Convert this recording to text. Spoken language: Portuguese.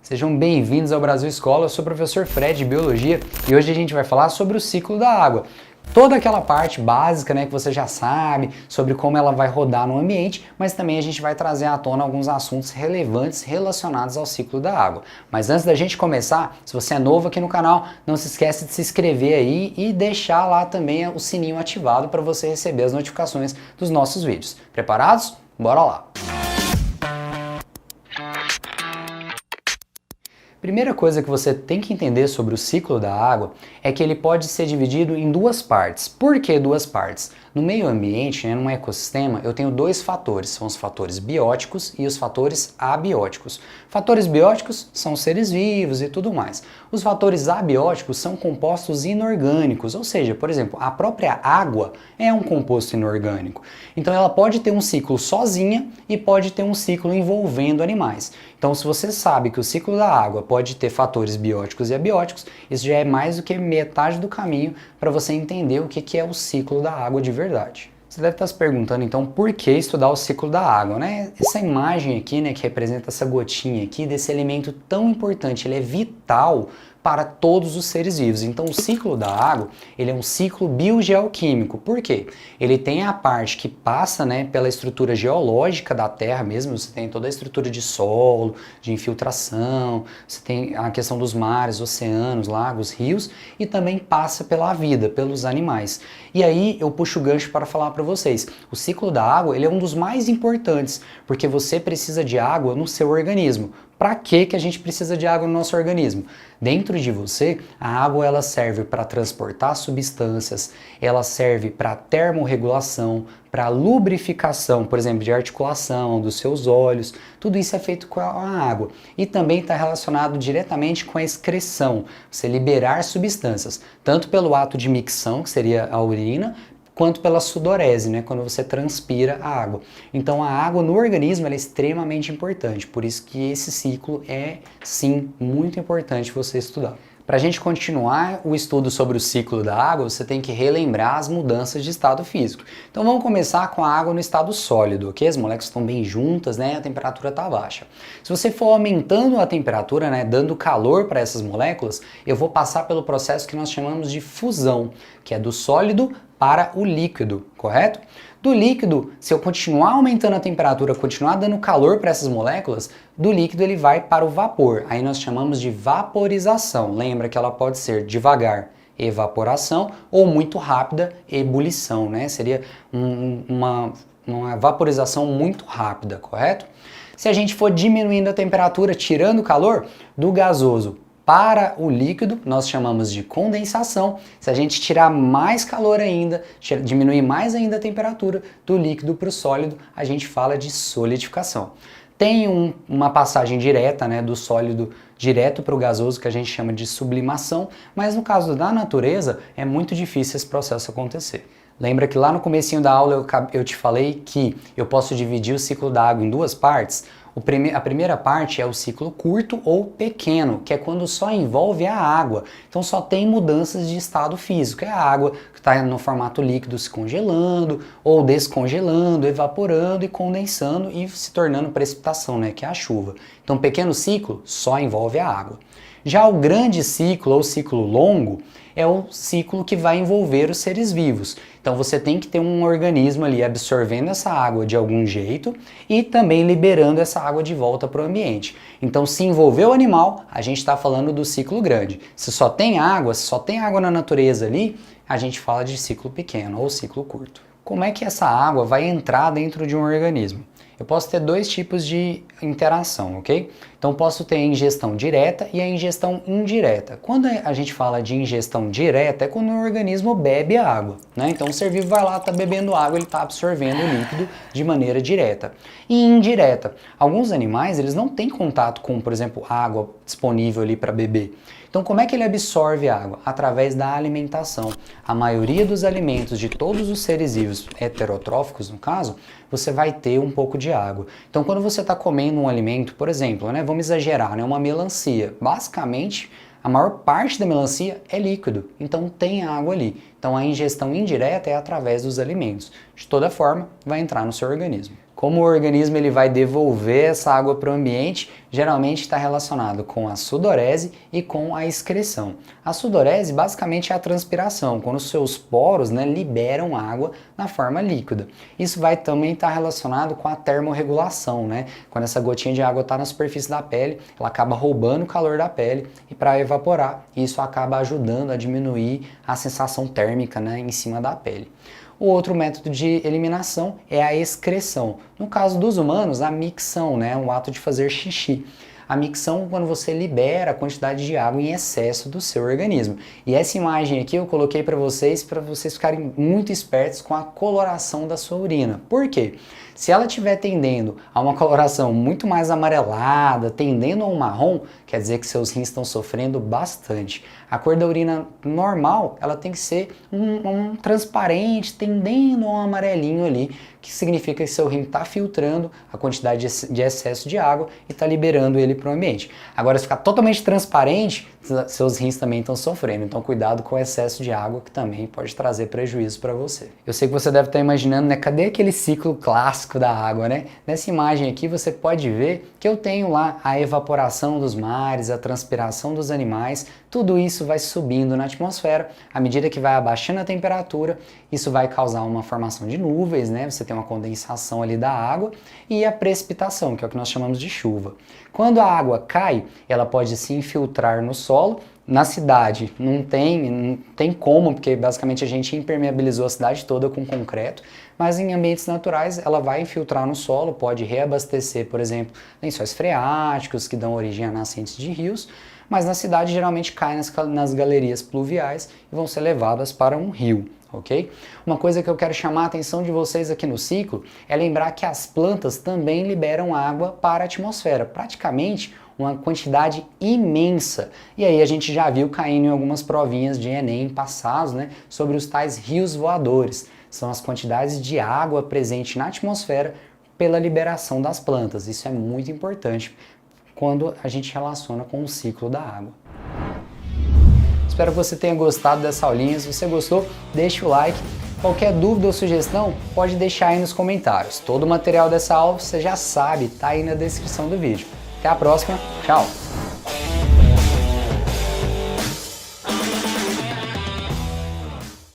Sejam bem-vindos ao Brasil Escola, eu sou o professor Fred de Biologia e hoje a gente vai falar sobre o ciclo da água. Toda aquela parte básica, né, que você já sabe, sobre como ela vai rodar no ambiente, mas também a gente vai trazer à tona alguns assuntos relevantes relacionados ao ciclo da água. Mas antes da gente começar, se você é novo aqui no canal, não se esquece de se inscrever aí e deixar lá também o sininho ativado para você receber as notificações dos nossos vídeos. Preparados? Bora lá! Primeira coisa que você tem que entender sobre o ciclo da água é que ele pode ser dividido em duas partes. Por que duas partes? No meio ambiente, num ecossistema, eu tenho dois fatores, são os fatores bióticos e os fatores abióticos. Fatores bióticos são seres vivos e tudo mais. Os fatores abióticos são compostos inorgânicos, ou seja, por exemplo, a própria água é um composto inorgânico. Então ela pode ter um ciclo sozinha e pode ter um ciclo envolvendo animais. Então se você sabe que o ciclo da água pode ter fatores bióticos e abióticos, isso já é mais do que metade do caminho para você entender o que é o ciclo da água de verdade. Você deve estar se perguntando então por que estudar o ciclo da água, né? Essa imagem aqui, né, que representa essa gotinha aqui desse elemento tão importante, ele é vital para todos os seres vivos. Então o ciclo da água, ele é um ciclo biogeoquímico. Por quê? Ele tem a parte que passa, né, pela estrutura geológica da Terra mesmo, você tem toda a estrutura de solo, de infiltração, você tem a questão dos mares, oceanos, lagos, rios, e também passa pela vida, pelos animais. E aí eu puxo o gancho para falar para vocês, o ciclo da água, ele é um dos mais importantes, porque você precisa de água no seu organismo. Para que a gente precisa de água no nosso organismo? Dentro de você, a água ela serve para transportar substâncias, ela serve para termorregulação, para lubrificação, por exemplo, de articulação dos seus olhos, tudo isso é feito com a água. E também está relacionado diretamente com a excreção, você liberar substâncias, tanto pelo ato de micção, que seria a urina, quanto pela sudorese, né, quando você transpira a água. Então a água no organismo ela é extremamente importante, por isso que esse ciclo é, sim, muito importante você estudar. Para a gente continuar o estudo sobre o ciclo da água, você tem que relembrar as mudanças de estado físico. Então vamos começar com a água no estado sólido, ok? As moléculas estão bem juntas, né? A temperatura está baixa. Se você for aumentando a temperatura, né, dando calor para essas moléculas, eu vou passar pelo processo que nós chamamos de fusão, que é do sólido para o líquido, correto? Do líquido, se eu continuar aumentando a temperatura, continuar dando calor para essas moléculas, do líquido ele vai para o vapor. Aí nós chamamos de vaporização. Lembra que ela pode ser devagar, evaporação, ou muito rápida, ebulição, né? Seria uma vaporização muito rápida, correto? Se a gente for diminuindo a temperatura, tirando o calor, do gasoso para o líquido, nós chamamos de condensação. Se a gente tirar mais calor ainda, diminuir mais ainda a temperatura do líquido para o sólido, a gente fala de solidificação. Tem uma passagem direta, né, do sólido direto para o gasoso, que a gente chama de sublimação, mas no caso da natureza é muito difícil esse processo acontecer. Lembra que lá no comecinho da aula eu te falei que eu posso dividir o ciclo da água em duas partes? A primeira parte é o ciclo curto ou pequeno, que é quando só envolve a água. Então só tem mudanças de estado físico. É a água que está no formato líquido se congelando ou descongelando, evaporando e condensando e se tornando precipitação, né, que é a chuva. Então pequeno ciclo só envolve a água. Já o grande ciclo ou ciclo longo é o ciclo que vai envolver os seres vivos. Então você tem que ter um organismo ali absorvendo essa água de algum jeito e também liberando essa água de volta para o ambiente. Então se envolver o animal, a gente está falando do ciclo grande. Se só tem água na natureza ali, a gente fala de ciclo pequeno ou ciclo curto. Como é que essa água vai entrar dentro de um organismo? Eu posso ter dois tipos de interação, ok? Então posso ter a ingestão direta e a ingestão indireta. Quando a gente fala de ingestão direta é quando o organismo bebe a água, né? Então o ser vivo vai lá, está bebendo água, ele está absorvendo o líquido de maneira direta. E indireta, alguns animais eles não têm contato com, por exemplo, água disponível ali para beber. Então como é que ele absorve a água? Através da alimentação. A maioria dos alimentos de todos os seres vivos, heterotróficos no caso, você vai ter um pouco de água. Então quando você está comendo um alimento, por exemplo, né, vamos exagerar, né, uma melancia, basicamente a maior parte da melancia é líquido, então tem água ali. Então a ingestão indireta é através dos alimentos. De toda forma, vai entrar no seu organismo. Como o organismo ele vai devolver essa água para o ambiente, geralmente está relacionado com a sudorese e com a excreção. A sudorese basicamente é a transpiração, quando os seus poros, né, liberam água na forma líquida. Isso vai também estar relacionado com a termorregulação, né? Quando essa gotinha de água está na superfície da pele, ela acaba roubando o calor da pele e para evaporar, isso acaba ajudando a diminuir a sensação térmica, né, em cima da pele. O outro método de eliminação é a excreção. No caso dos humanos, a micção, né, o ato de fazer xixi. A micção quando você libera a quantidade de água em excesso do seu organismo. E essa imagem aqui eu coloquei para vocês ficarem muito espertos com a coloração da sua urina. Por quê? Se ela estiver tendendo a uma coloração muito mais amarelada, tendendo a um marrom, quer dizer que seus rins estão sofrendo bastante. A cor da urina normal, ela tem que ser um transparente, tendendo a um amarelinho ali, que significa que seu rim está filtrando a quantidade de excesso de água e está liberando ele para o ambiente. Agora, se ficar totalmente transparente, seus rins também estão sofrendo, então cuidado com o excesso de água que também pode trazer prejuízo para você. Eu sei que você deve estar imaginando, né, cadê aquele ciclo clássico da água, né? Nessa imagem aqui você pode ver que eu tenho lá a evaporação dos mares, a transpiração dos animais, tudo isso vai subindo na atmosfera, à medida que vai abaixando a temperatura, isso vai causar uma formação de nuvens, né? Você tem uma condensação ali da água e a precipitação, que é o que nós chamamos de chuva. Quando a água cai, ela pode se infiltrar no solo. Na cidade não tem como, porque basicamente a gente impermeabilizou a cidade toda com concreto, mas em ambientes naturais ela vai infiltrar no solo, pode reabastecer, por exemplo, lençóis freáticos que dão origem a nascentes de rios, mas na cidade geralmente cai nas galerias pluviais e vão ser levadas para um rio. Ok? Uma coisa que eu quero chamar a atenção de vocês aqui no ciclo é lembrar que as plantas também liberam água para a atmosfera, praticamente uma quantidade imensa. E aí a gente já viu caindo em algumas provinhas de Enem passados, né, sobre os tais rios voadores. São as quantidades de água presente na atmosfera pela liberação das plantas. Isso é muito importante quando a gente relaciona com o ciclo da água. Espero que você tenha gostado dessa aulinha. Se você gostou, deixe o like. Qualquer dúvida ou sugestão, pode deixar aí nos comentários. Todo o material dessa aula, você já sabe, está aí na descrição do vídeo. Até a próxima, tchau!